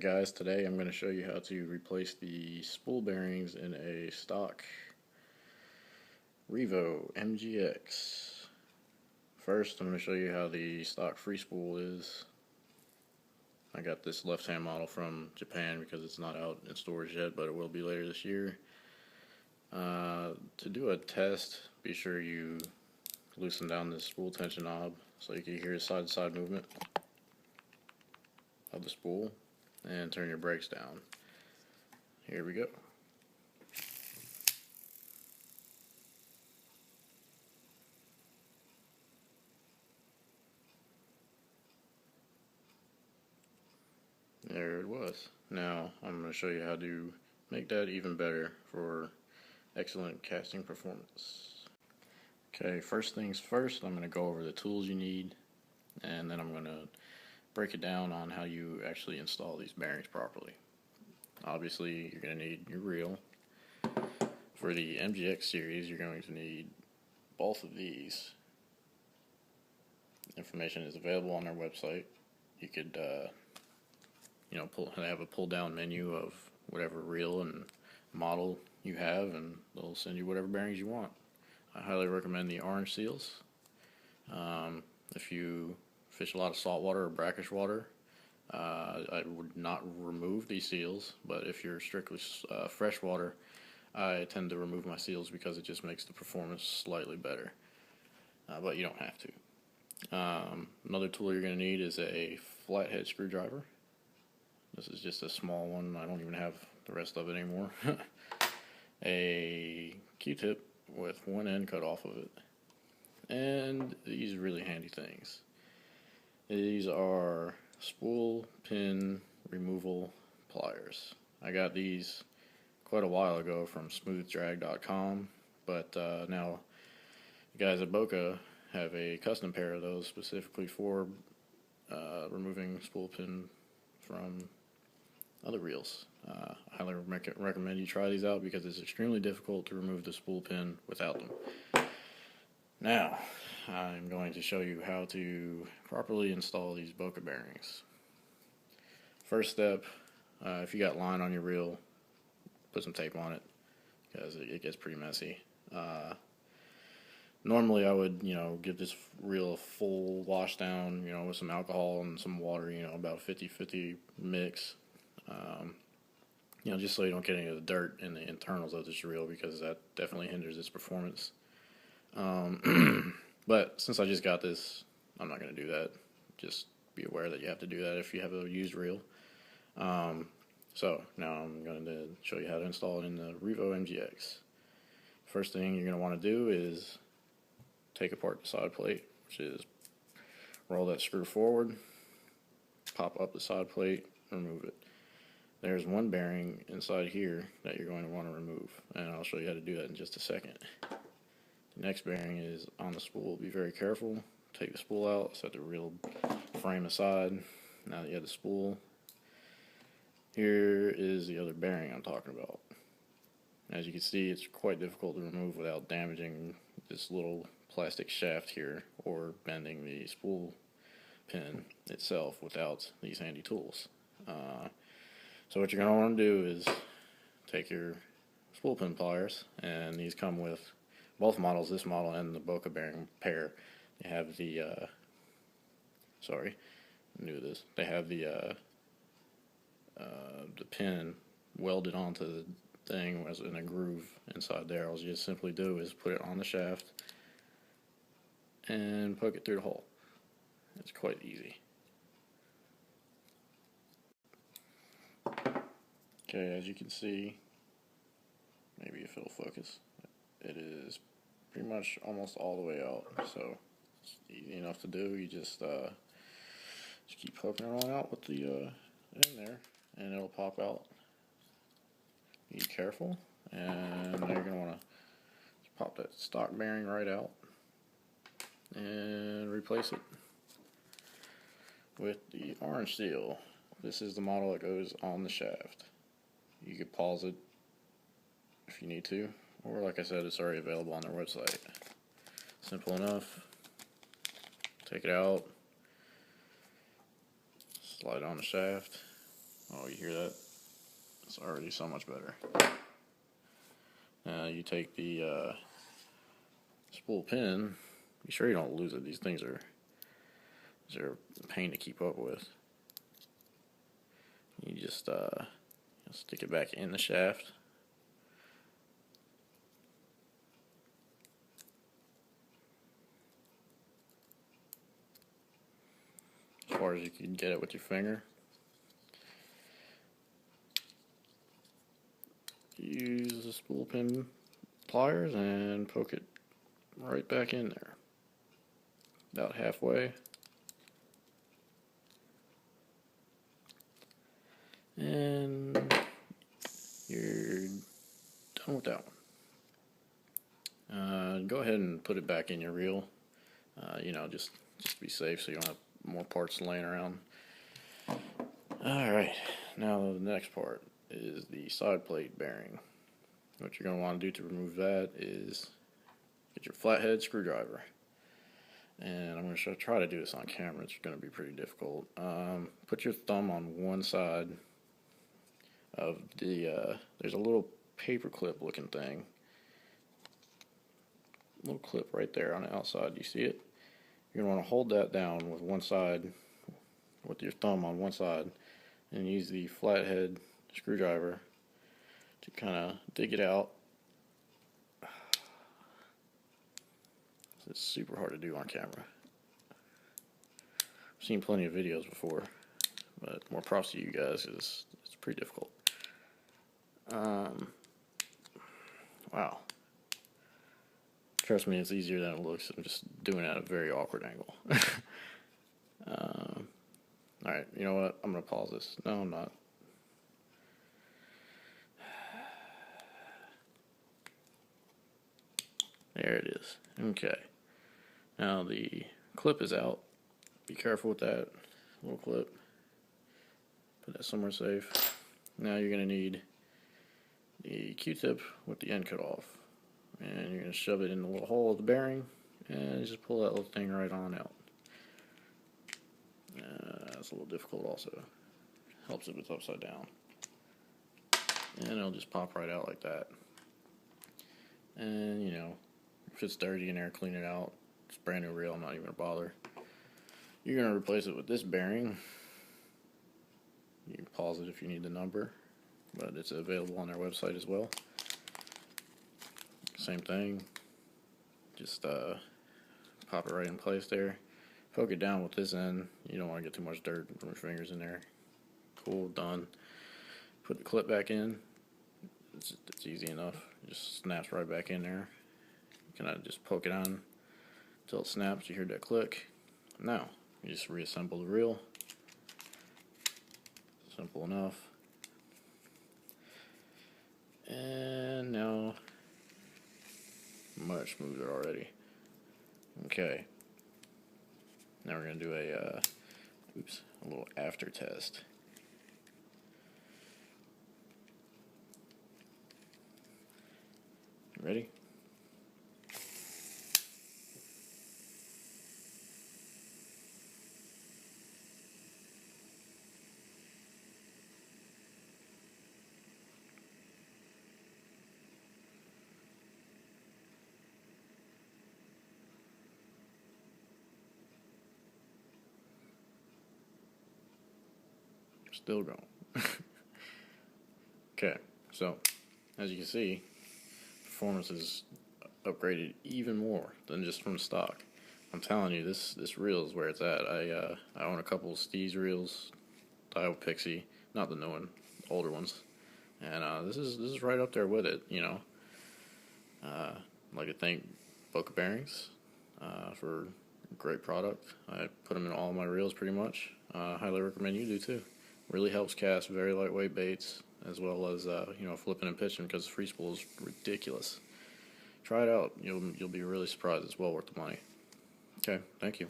Alright guys, today I'm going to show you how to replace the spool bearings in a stock Revo MGX. First I'm going to show you how the stock free spool is. I got this left hand model from Japan because it's not out in stores yet, but it will be later this year. To do a test, be sure you loosen down the spool tension knob so you can hear side to side movement of the spool, and turn your brakes down. Here we go. There it was. Now I'm going to show you how to make that even better for excellent casting performance. Okay, first things first, I'm going to go over the tools you need, and then I'm going to break it down on how you actually install these bearings properly. Obviously, you're going to need your reel. For the MGX series, you're going to need both of these. Information is available on their website. You could, have a pull-down menu of whatever reel and model you have, and they'll send you whatever bearings you want. I highly recommend the orange seals. If you fish a lot of saltwater or brackish water, I would not remove these seals, but if you're strictly freshwater, I tend to remove my seals because it just makes the performance slightly better, but you don't have to. Another tool you're going to need is a flathead screwdriver. This is just a small one. I don't even have the rest of it anymore. A Q-tip with one end cut off of it, and these really handy things. These are spool pin removal pliers. I got these quite a while ago from smoothdrag.com, but now the guys at Boca have a custom pair of those specifically for removing spool pin from other reels. I highly recommend you try these out because it's extremely difficult to remove the spool pin without them. Now, I'm going to show you how to properly install these Boca bearings. First step, if you got line on your reel, put some tape on it because it gets pretty messy. Normally I would, give this reel a full wash down, with some alcohol and some water, about a 50-50 mix. Just so you don't get any of the dirt in the internals of this reel, because that definitely hinders its performance. But since I just got this, I'm not going to do that. Just be aware that you have to do that if you have a used reel. So now I'm going to show you how to install it in the Revo MGX. First thing you're going to want to do is take apart the side plate, which is roll that screw forward, pop up the side plate, remove it. There's one bearing inside here that you're going to want to remove, and I'll show you how to do that in just a second. The next bearing is on the spool. Be very careful. Take the spool out, set the reel frame aside. Now that you have the spool, here is the other bearing I'm talking about. As you can see, it's quite difficult to remove without damaging this little plastic shaft here or bending the spool pin itself without these handy tools. So what you're going to want to do is take your spool pin pliers, and these come with both models, this model and the Boca bearing pair. They have the they have the pin welded onto the thing as in a groove inside there. All you just simply do is put it on the shaft and poke it through the hole. It's quite easy. Okay, as you can see, maybe if it'll focus, it is pretty much almost all the way out, so it's easy enough to do. You just keep poking it on out with the in there, and it'll pop out. Be careful, and now you're going to want to pop that stock bearing right out and replace it with the orange seal. This is the model that goes on the shaft. You could pause it if you need to, or like I said, it's already available on their website. Simple enough. Take it out, slide on the shaft, Oh, you hear that? It's already so much better. Now you take the spool pin. Be sure you don't lose it. These things are a pain to keep up with. You just stick it back in the shaft. As far as you can get it with your finger. Use the spool pin pliers and poke it right back in there. About halfway. And you're done with that one. Go ahead and put it back in your reel. Just be safe so you don't have more parts laying around. Alright, now the next part is the side plate bearing. What you're going to want to do to remove that is get your flathead screwdriver. And I'm going to try to do this on camera. It's going to be pretty difficult. Put your thumb on one side of the, there's a little paper clip looking thing. Little clip right there on the outside. You see it? You're going to want to hold that down with one side, with your thumb on one side, and use the flathead screwdriver to kind of dig it out. It's super hard to do on camera. I've seen plenty of videos before, but more props to you guys, because it's pretty difficult. Wow. Trust me, it's easier than it looks. I'm just doing it at a very awkward angle. Alright, you know what? I'm going to pause this. No, I'm not. There it is. Okay. Now the clip is out. Be careful with that little clip. Put that somewhere safe. Now you're going to need the Q-tip with the end cut off. And you're going to shove it in the little hole of the bearing and just pull that little thing right on out. That's a little difficult also. Helps if it's upside down. And it'll just pop right out like that. And if it's dirty in there, clean it out. It's brand new reel, I'm not even going to bother. You're going to replace it with this bearing. You can pause it if you need the number, but it's available on their website as well. Same thing. Just pop it right in place there. Poke it down with this end. You don't want to get too much dirt from your fingers in there. Cool, done. Put the clip back in. It's easy enough. It just snaps right back in there. You can just poke it on until it snaps. You hear that click. Now, you just reassemble the reel. Simple enough. And now, much smoother already. Okay. Now we're going to do a little after test. Ready? Still going. Okay, so as you can see, performance is upgraded even more than just from stock. I'm telling you, this reel is where it's at. I own a couple of Steez reels, Iowa Pixie, not the new one, older ones, and this is right up there with it. I'd like to thank Boca bearings for a great product. I put them in all my reels pretty much. Highly recommend you do too. Really helps cast very lightweight baits, as well as flipping and pitching, because free spool is ridiculous. Try it out. You'll be really surprised. It's well worth the money. Okay, thank you.